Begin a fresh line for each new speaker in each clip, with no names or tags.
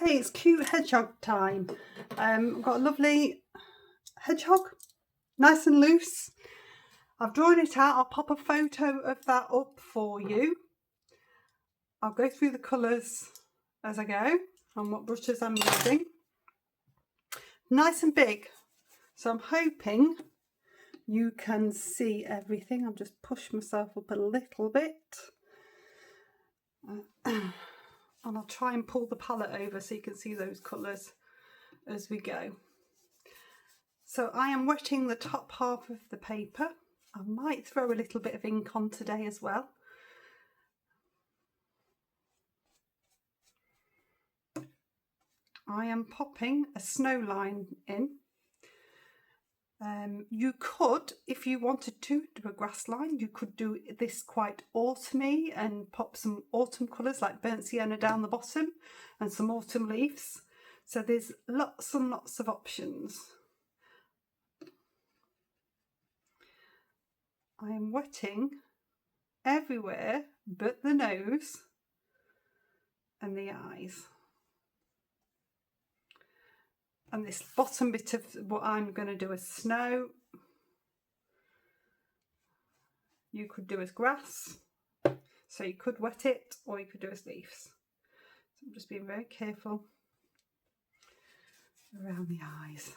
Okay, it's cute hedgehog time. I've got a lovely hedgehog, nice and loose. I've drawn it out. I'll pop a photo of that up for you. I'll go through the colours as I go and what brushes I'm using. Nice and big, so I'm hoping you can see everything. I'll just push myself up a little bit. And I'll try and pull the palette over so you can see those colours as we go. So I am wetting the top half of the paper. I might throw a little bit of ink on today as well. I am popping a snow line in. You could, if you wanted to, do a grass line. You could do this quite autumny and pop some autumn colours like burnt sienna down the bottom and some autumn leaves. So there's lots and lots of options. I am wetting everywhere but the nose and the eyes. And this bottom bit of what I'm going to do as snow, you could do as grass, so you could wet it, or you could do as leaves. So I'm just being very careful around the eyes.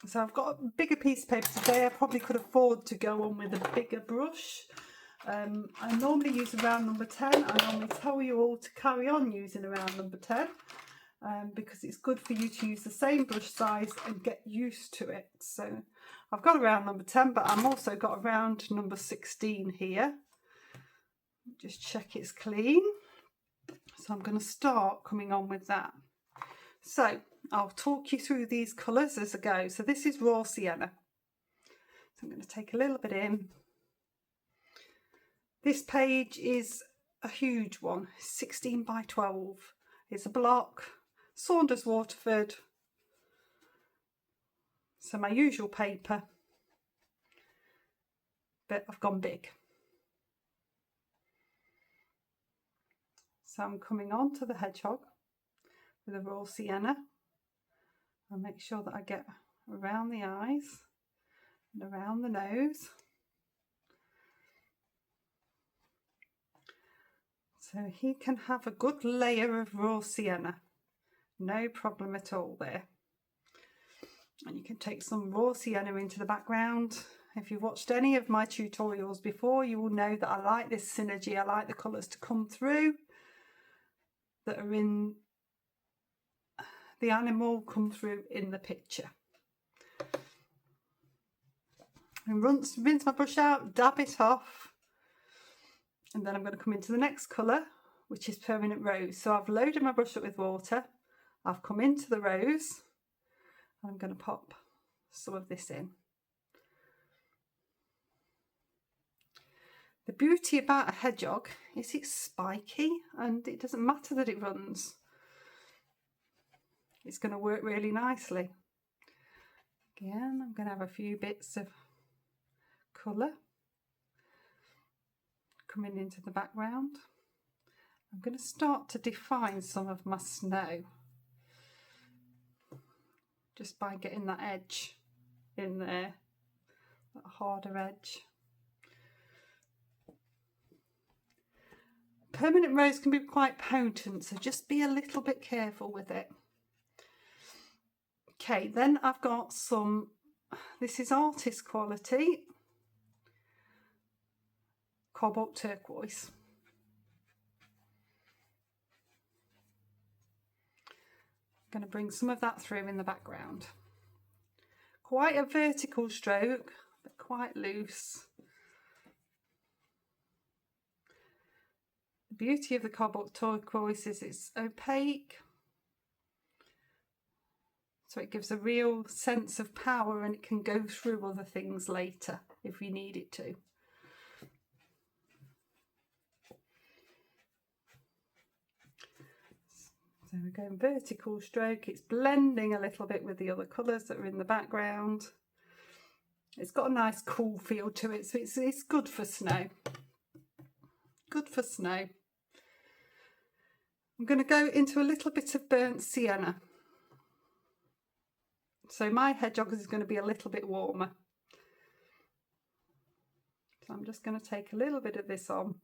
So I've got a bigger piece of paper today. I probably could afford to go on with a bigger brush. I normally use a round number 10. I normally tell you all to carry on using a round number 10. Because it's good for you to use the same brush size and get used to it. So I've got a round number 10, but I'm also got a round number 16 here. Just check it's clean. So I'm going to start coming on with that. So I'll talk you through these colours as I go. So this is raw sienna. So I'm going to take a little bit in. This page is a huge one, 16 by 12. It's a block. Saunders Waterford, so my usual paper, but I've gone big. So I'm coming on to the hedgehog with a raw sienna. I'll make sure that I get around the eyes and around the nose. So he can have a good layer of raw sienna. No problem at all there. And you can take some raw sienna into the background. If you've watched any of my tutorials before, you will know that I like this synergy. I like the colours to come through that are in the animal, come through in the picture. And rinse my brush out, dab it off. And then I'm going to come into the next colour, which is Permanent Rose. So I've loaded my brush up with water. I've come into the rose. I'm going to pop some of this in. The beauty about a hedgehog is it's spiky and it doesn't matter that it runs. It's going to work really nicely. Again, I'm going to have a few bits of colour coming into the background. I'm going to start to define some of my snow just by getting that edge in there, that harder edge. Permanent Rose can be quite potent, so just be a little bit careful with it. Okay, then I've got some, this is artist quality, cobalt turquoise. I'm going to bring some of that through in the background. Quite a vertical stroke, but quite loose. The beauty of the cobalt turquoise is it's opaque, so it gives a real sense of power and it can go through other things later if we need it to. So we're going vertical stroke, it's blending a little bit with the other colours that are in the background. It's got a nice cool feel to it, so it's good for snow. Good for snow. I'm going to go into a little bit of burnt sienna. So my hedgehog is going to be a little bit warmer. So I'm just going to take a little bit of this on.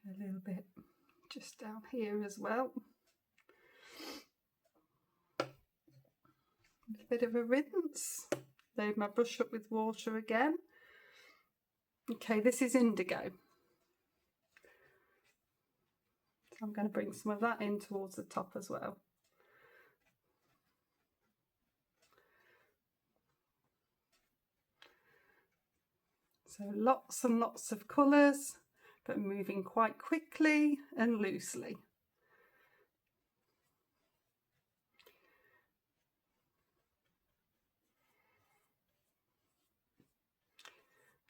A little bit just down here as well. A bit of a rinse. Load my brush up with water again. Okay, this is indigo. So I'm going to bring some of that in towards the top as well. So lots and lots of colours, but moving quite quickly and loosely.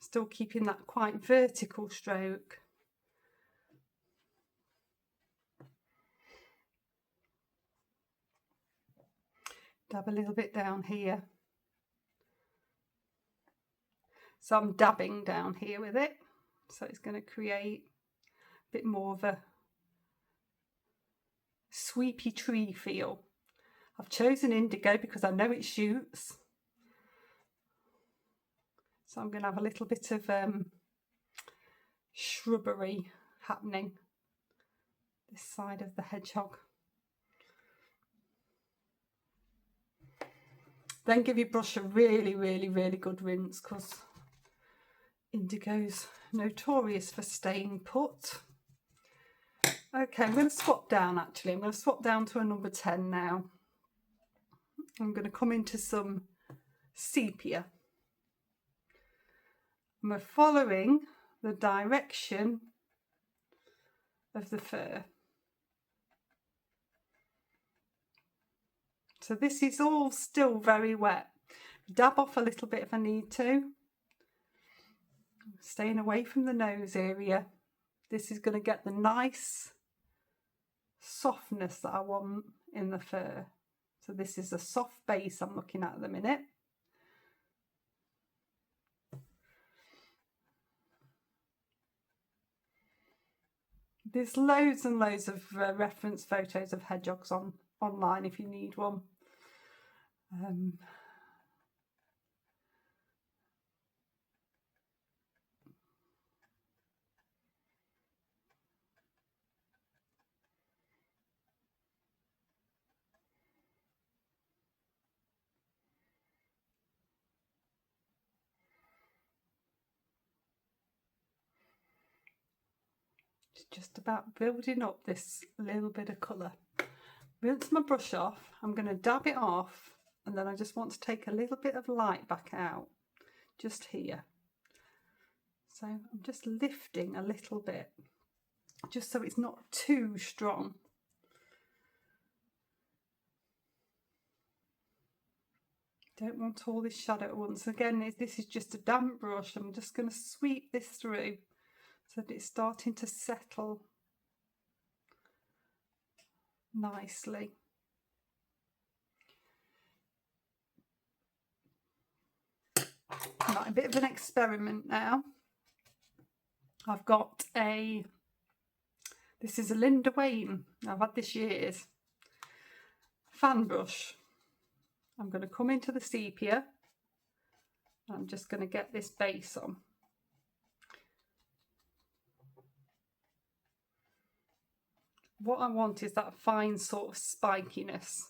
Still keeping that quite vertical stroke. Dab a little bit down here. So I'm dabbing down here with it. So it's going to create a bit more of a sweepy tree feel. I've chosen indigo because I know it shoots. So I'm going to have a little bit of shrubbery happening this side of the hedgehog. Then give your brush a really good rinse, because indigo's notorious for staying put. Okay, I'm going to swap down actually. I'm going to swap down to a number 10 now. I'm going to come into some sepia. I'm following the direction of the fur. So this is all still very wet. Dab off a little bit if I need to. Staying away from the nose area. This is going to get the nice softness that I want in the fur. So this is a soft base I'm looking at the minute. There's loads and loads of reference photos of hedgehogs online if you need one. Just about building up this little bit of colour. Rinse my brush off, I'm going to dab it off, and then I just want to take a little bit of light back out, just here. So I'm just lifting a little bit, just so it's not too strong. Don't want all this shadow at once. Again, this is just a damp brush. I'm just going to sweep this through so that it's starting to settle nicely. Right, a bit of an experiment now. I've got this is a Linda Wayne, I've had this years, fan brush. I'm going to come into the sepia. I'm just going to get this base on. What I want is that fine sort of spikiness.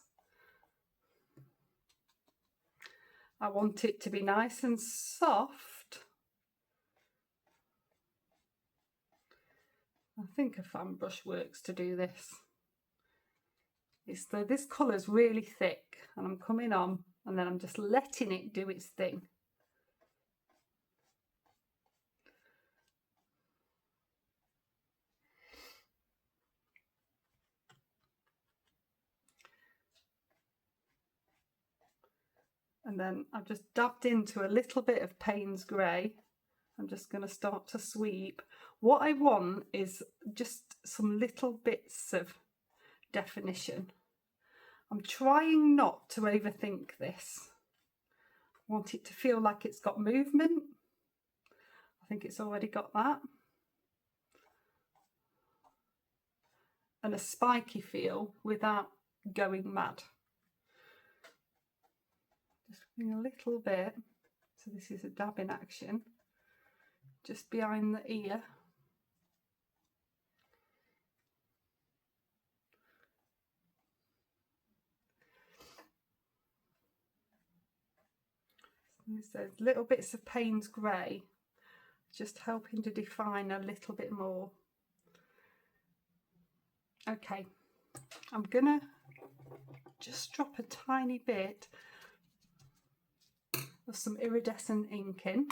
I want it to be nice and soft. I think a fan brush works to do this. This colour is really thick, and I'm coming on and then I'm just letting it do its thing. And then I've just dabbed into a little bit of Payne's Grey. I'm just going to start to sweep. What I want is just some little bits of definition. I'm trying not to overthink this. I want it to feel like it's got movement. think it's already got that. And a spiky feel without going mad. Just bring a little bit, so this is a dabbing action, just behind the ear. There's little bits of Payne's grey, just helping to define a little bit more. Okay, I'm gonna just drop a tiny bit of some iridescent ink in,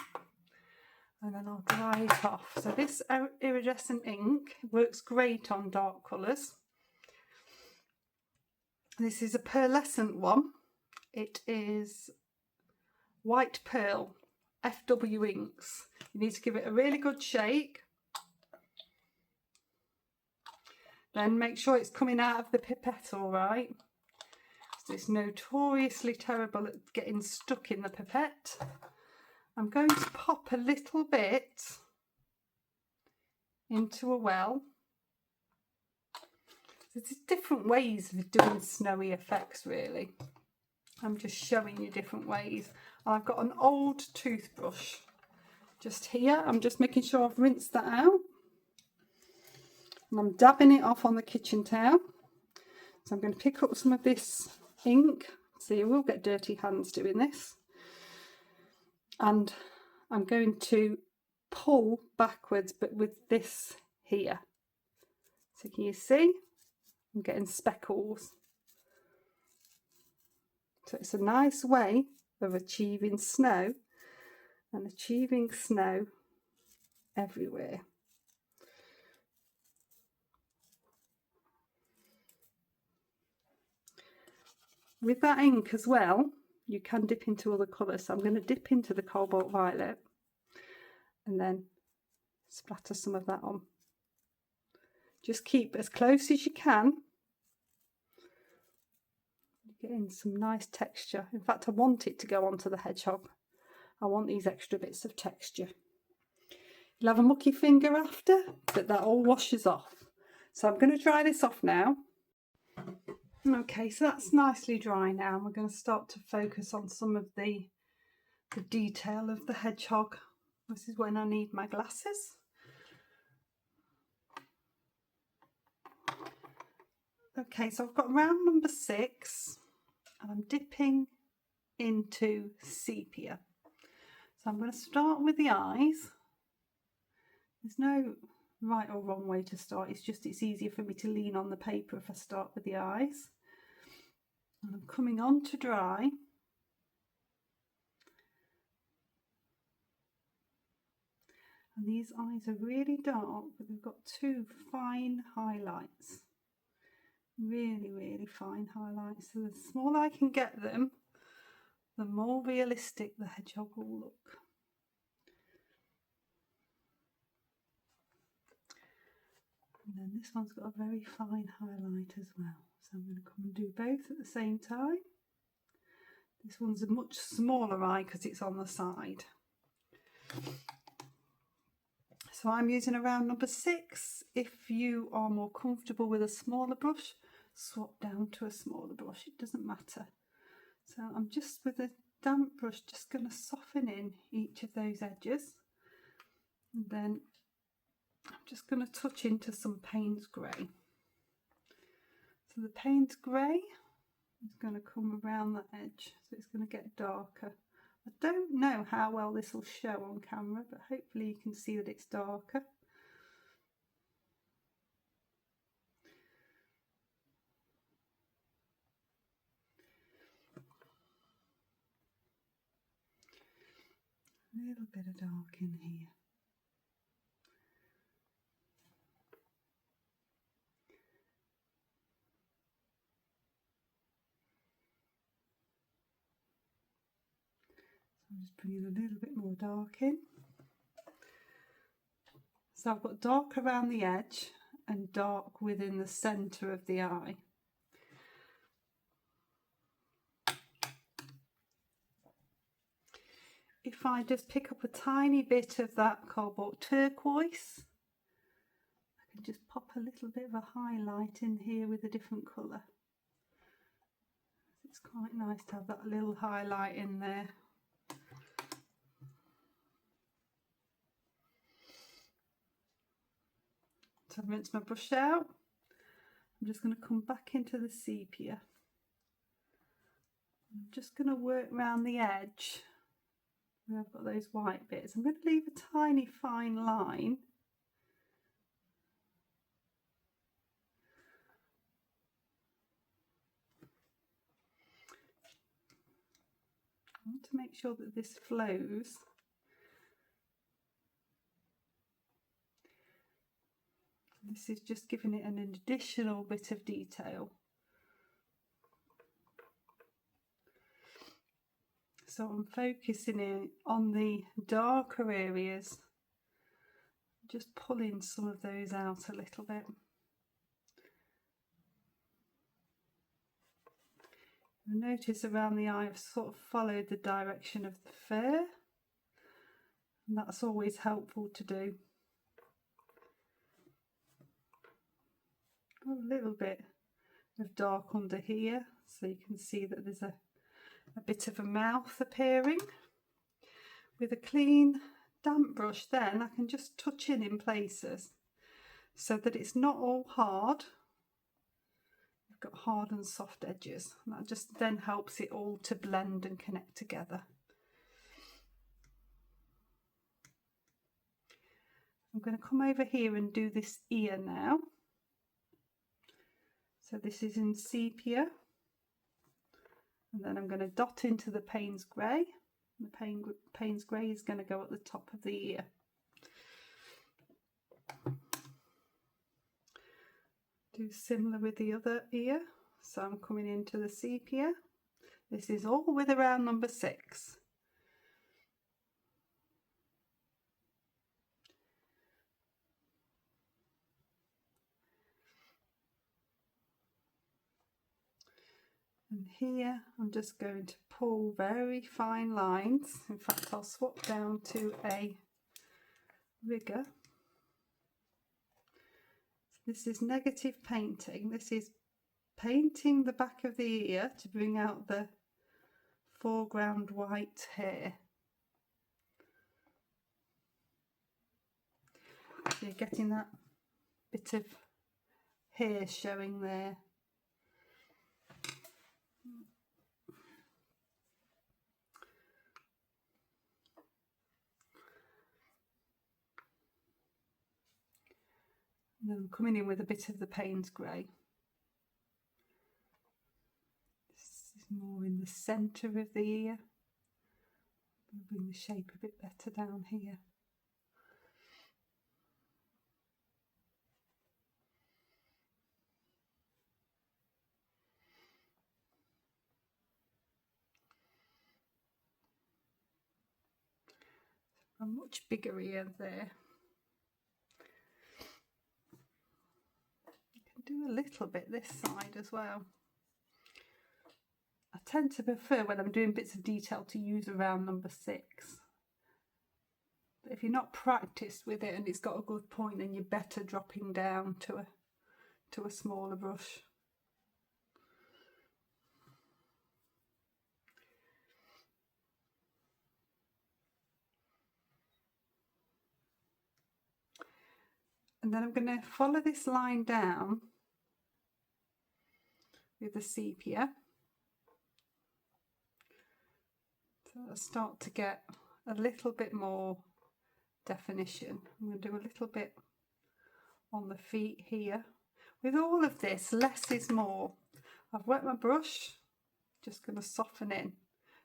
and then I'll dry it off. So this iridescent ink works great on dark colours. This is a pearlescent one. It is White Pearl FW inks. You need to give it a really good shake. Then make sure it's coming out of the pipette all right. So it's notoriously terrible at getting stuck in the pipette. I'm going to pop a little bit into a well. There's different ways of doing snowy effects really. I'm just showing you different ways. I've got an old toothbrush just here. I'm just making sure I've rinsed that out. And I'm dabbing it off on the kitchen towel. So I'm going to pick up some of this ink. So you will get dirty hands doing this. And I'm going to pull backwards, but with this here. So can you see? I'm getting speckles. So it's a nice way of achieving snow and achieving snow everywhere. With that ink as well, you can dip into other colours. So I'm going to dip into the cobalt violet and then splatter some of that on. Just keep as close as you can. Getting some nice texture. In fact, I want it to go onto the hedgehog. I want these extra bits of texture. You'll have a mucky finger after, but that all washes off. So I'm going to dry this off now. Okay, so that's nicely dry now. We're going to start to focus on some of the detail of the hedgehog. This is when I need my glasses. Okay, so I've got round number 6 and I'm dipping into sepia. So I'm going to start with the eyes. There's no right or wrong way to start, it's easier for me to lean on the paper if I start with the eyes. And I'm coming on to dry. And these eyes are really dark, but they've got 2 fine highlights. Really, really fine highlights. So the smaller I can get them, the more realistic the hedgehog will look. And then this one's got a very fine highlight as well. So I'm going to come and do both at the same time. This one's a much smaller eye because it's on the side. So I'm using a round number 6. If you are more comfortable with a smaller brush, swap down to a smaller brush, it doesn't matter. So I'm just with a damp brush just going to soften in each of those edges, and then I'm just going to touch into some Payne's grey. So the Payne's grey is going to come around the edge, so it's going to get darker. I don't know how well this will show on camera, but hopefully you can see that it's darker. A little bit of dark in here. So I'm just bringing a little bit more dark in. So I've got dark around the edge and dark within the centre of the eye. if I just pick up a tiny bit of that cobalt turquoise, I can just pop a little bit of a highlight in here with a different colour. It's quite nice to have that little highlight in there. So I've rinsed my brush out. I'm just going to come back into the sepia. I'm just going to work around the edge where I've got those white bits. I'm going to leave a tiny fine line. I want to make sure that this flows. This is just giving it an additional bit of detail. So I'm focusing in on the darker areas, just pulling some of those out a little bit. You'll notice around the eye I've sort of followed the direction of the fur, and that's always helpful to do. Got a little bit of dark under here, so you can see that there's a bit of a mouth appearing. With a clean damp brush then I can just touch in places so that it's not all hard. You've got hard and soft edges, and that just then helps it all to blend and connect together. I'm going to come over here and do this ear now. So this is in sepia. And then I'm going to dot into the Payne's grey. The Payne's grey is going to go at the top of the ear. Do similar with the other ear. So I'm coming into the sepia. This is all with around number 6. And here I'm just going to pull very fine lines. In fact, I'll swap down to a rigger. So this is negative painting. This is painting the back of the ear to bring out the foreground white hair. So you're getting that bit of hair showing there. And then I'm coming in with a bit of the Payne's grey. This is more in the centre of the ear. I'll bring the shape a bit better down here. A much bigger ear there. Do a little bit this side as well. I tend to prefer when I'm doing bits of detail to use around number 6. But if you're not practiced with it and it's got a good point, then you're better dropping down to a smaller brush. And then I'm going to follow this line down with the sepia. So I'll start to get a little bit more definition. I'm going to do a little bit on the feet here. With all of this, less is more. I've wet my brush, just going to soften in.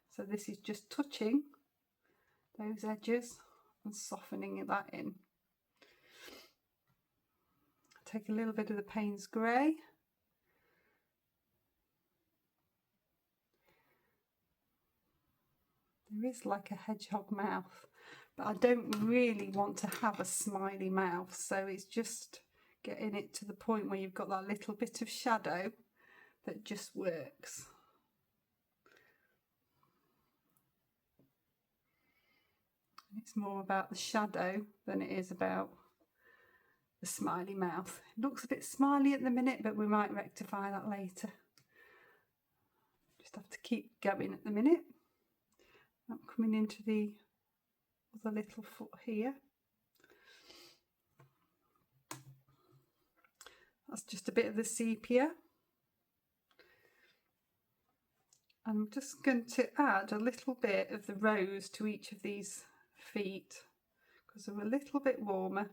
So this is just touching those edges and softening that in. Take a little bit of the Payne's grey. There is like a hedgehog mouth, but I don't really want to have a smiley mouth, so it's just getting it to the point where you've got that little bit of shadow that just works. It's more about the shadow than it is about the smiley mouth. It looks a bit smiley at the minute, but we might rectify that later. Just have to keep going at the minute. I'm coming into the other little foot here. That's just a bit of the sepia. I'm just going to add a little bit of the rose to each of these feet because they're a little bit warmer.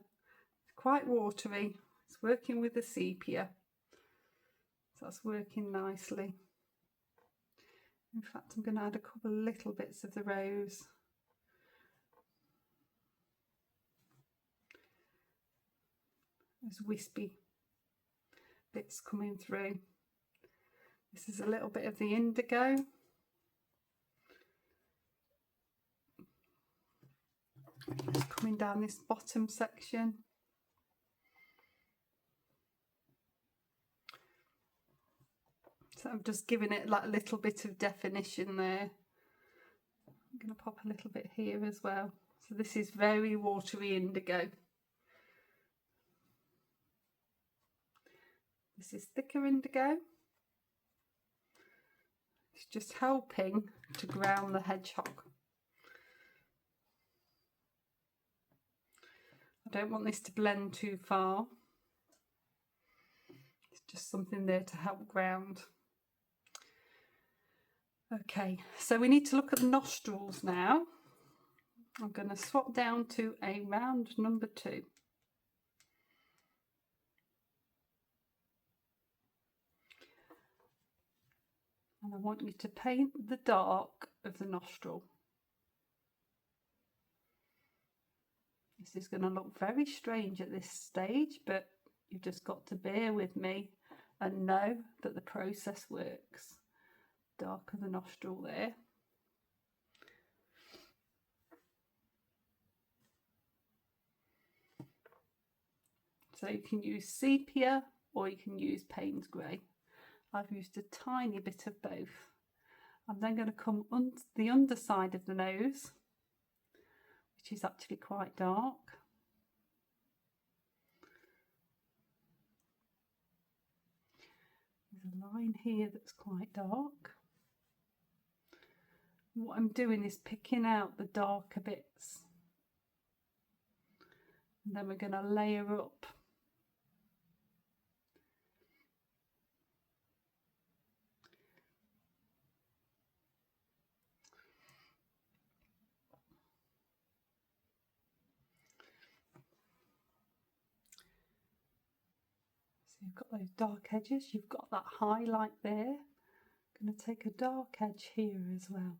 It's quite watery. It's working with the sepia. So that's working nicely. In fact, I'm going to add a couple of little bits of the rose. There's wispy bits coming through. This is a little bit of the indigo. Just coming down this bottom section. So I'm just giving it like a little bit of definition there. I'm going to pop a little bit here as well. So this is very watery indigo. This is thicker indigo. It's just helping to ground the hedgehog. I don't want this to blend too far. It's just something there to help ground. Okay, so we need to look at the nostrils now. I'm going to swap down to a round number 2. And I want you to paint the dark of the nostril. This is going to look very strange at this stage, but you've just got to bear with me and know that the process works. Dark of the nostril there. So you can use sepia or you can use Payne's grey. I've used a tiny bit of both. I'm then going to come on the underside of the nose, which is actually quite dark. There's a line here that's quite dark. What I'm doing is picking out the darker bits. And then we're going to layer up. You've got those dark edges, you've got that highlight there. I'm going to take a dark edge here as well.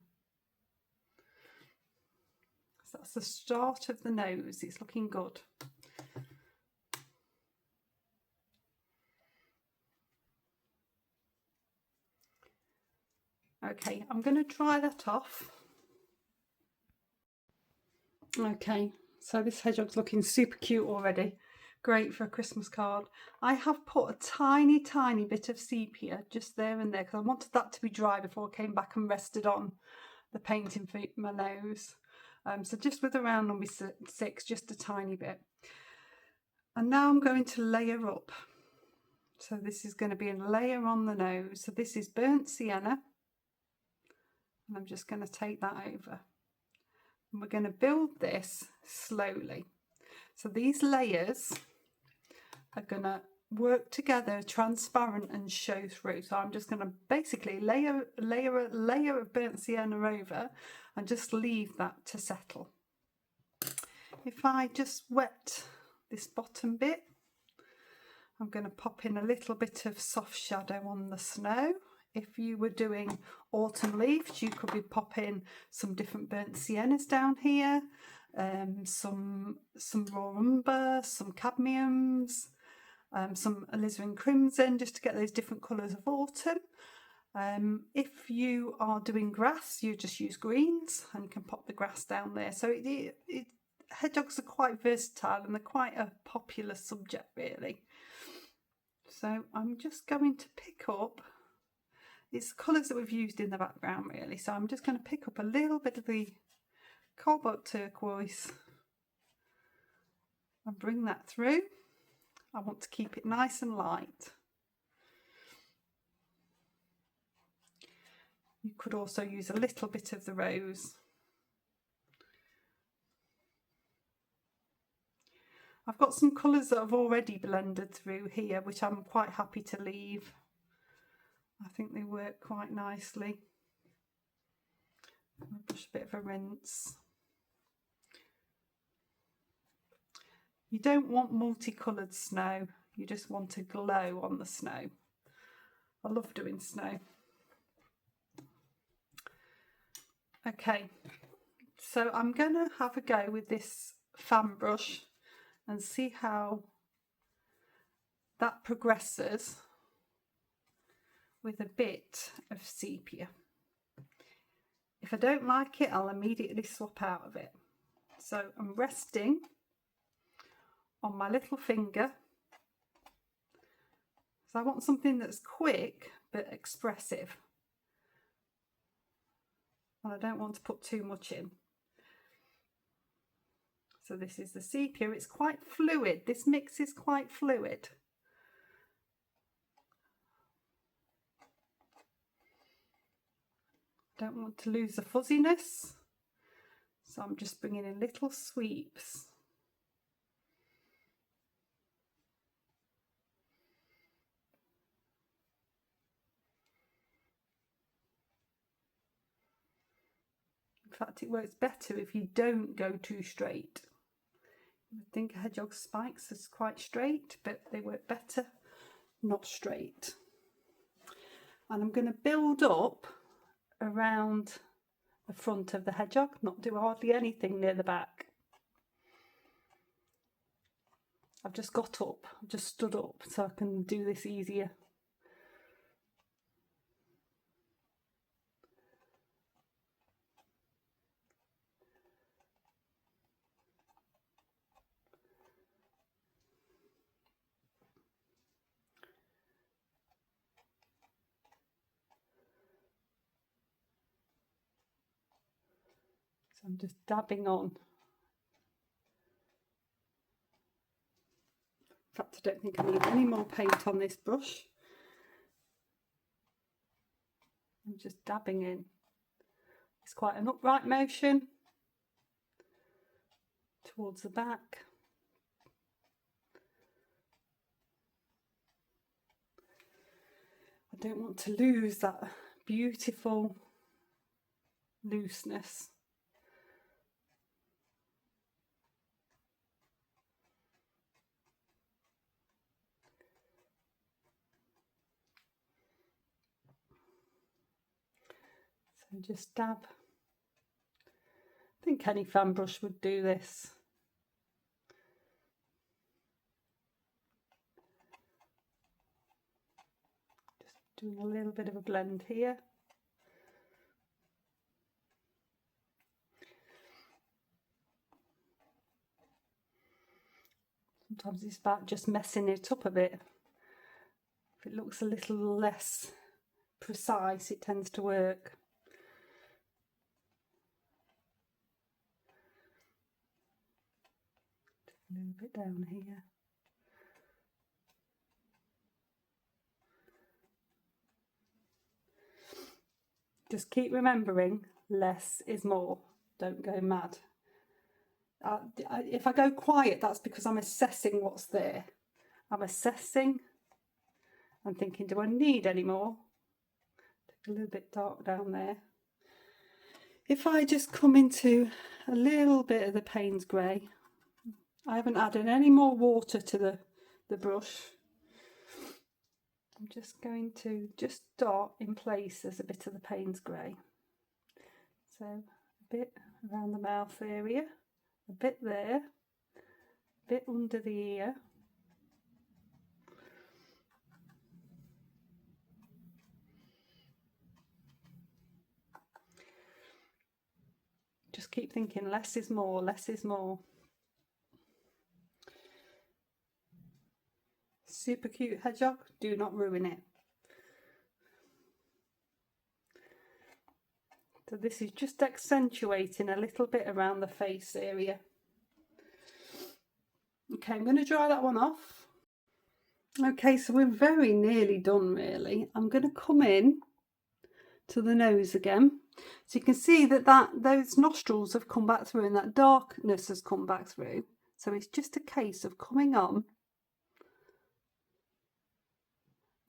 So that's the start of the nose, it's looking good. Okay, I'm going to dry that off. Okay, so this hedgehog's looking super cute already. Great for a Christmas card. I have put a tiny bit of sepia just there and there because I wanted that to be dry before I came back and rested on the painting for my nose. So just with around number 6, just a tiny bit. And now I'm going to layer up. So this is going to be a layer on the nose. So this is burnt sienna. And I'm just going to take that over. And we're going to build this slowly. So these layers are going to work together, transparent and show through. So I'm just going to basically layer a layer of burnt sienna over and just leave that to settle. If I just wet this bottom bit, I'm going to pop in a little bit of soft shadow on the snow. If you were doing autumn leaves, you could be popping some different burnt siennas down here, some raw umber, some cadmiums, some alizarin crimson, just to get those different colours of autumn. If you are doing grass, you just use greens and you can pop the grass down there. So hedgehogs are quite versatile and they're quite a popular subject really. So I'm just going to pick up, it's colours that we've used in the background really, so I'm just going to pick up a little bit of the cobalt turquoise and bring that through. I want to keep it nice and light. You could also use a little bit of the rose. I've got some colours that I've already blended through here, which I'm quite happy to leave. I think they work quite nicely. I'll brush a bit of a rinse. You don't want multicoloured snow, you just want a glow on the snow. I love doing snow. Okay, so I'm going to have a go with this fan brush and see how that progresses with a bit of sepia. If I don't like it, I'll immediately swap out of it. So I'm resting on my little finger. So I want something that's quick but expressive. And I don't want to put too much in. So this is the sepia. It's quite fluid. This mix is quite fluid. Don't want to lose the fuzziness. So I'm just bringing in little sweeps. In fact, it works better if you don't go too straight. I think a hedgehog spikes is quite straight, but they work better not straight. And I'm going to build up around the front of the hedgehog, not do hardly anything near the back. I've just got up, I've just stood up so I can do this easier. So I'm just dabbing on. In fact, I don't think I need any more paint on this brush. I'm just dabbing in. It's quite an upright motion towards the back. I don't want to lose that beautiful looseness. So just dab. I think any fan brush would do this. Just doing a little bit of a blend here. Sometimes it's about just messing it up a bit. If it looks a little less precise, it tends to work. Just a little bit down here. Just keep remembering, less is more. Don't go mad. If I go quiet, that's because I'm assessing what's there. I'm assessing and thinking, do I need any more? Take a little bit dark down there. If I just come into a little bit of the Payne's grey, I haven't added any more water to the brush. I'm just going to just dot in places a bit of the Payne's grey. So a bit around the mouth area, a bit there, a bit under the ear. Just keep thinking less is more, less is more. Super cute hedgehog, do not ruin it. So this is just accentuating a little bit around the face area. Okay, I'm going to dry that one off. Okay, so we're very nearly done really. I'm going to come in to the nose again. So you can see that those nostrils have come back through and that darkness has come back through. So it's just a case of coming on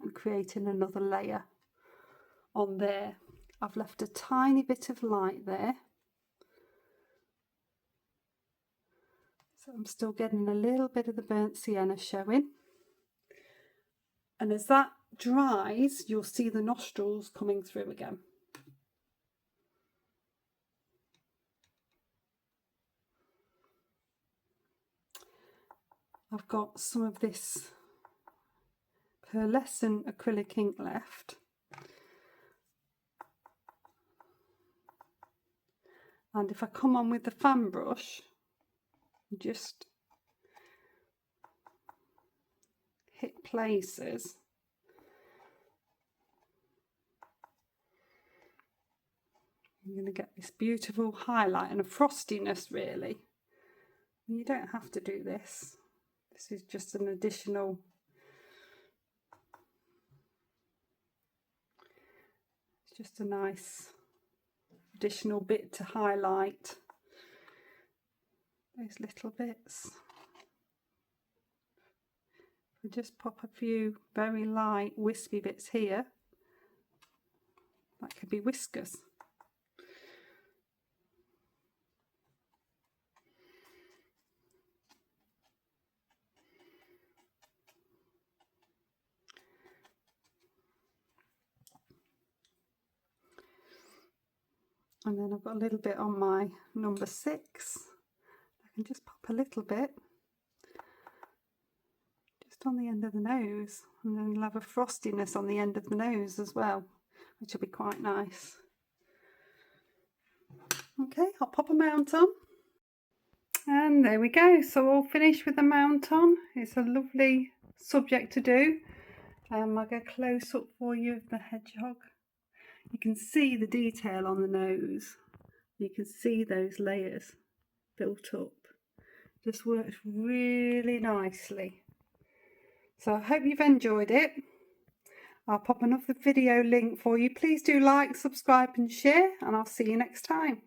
and creating another layer on there. I've left a tiny bit of light there. So I'm still getting a little bit of the burnt sienna showing. And as that dries, you'll see the nostrils coming through again. I've got some of this pearlescent acrylic ink left. And if I come on with the fan brush, just hit places, I'm going to get this beautiful highlight and a frostiness really. You don't have to do this. This is just an additional it's just a nice additional bit to highlight those little bits. We just pop a few very light wispy bits here. That could be whiskers. And then I've got a little bit on my number 6. I can just pop a little bit just on the end of the nose, and then you'll have a frostiness on the end of the nose as well, which will be quite nice. Okay, I'll pop a mount on. And there we go, so all finished with the mount on. It's a lovely subject to do. I'll get a close up for you of the hedgehog. You can see the detail on the nose. You can see those layers built up. Just works really nicely. So I hope you've enjoyed it. I'll pop another video link for you. Please do like, subscribe and share, and I'll see you next time.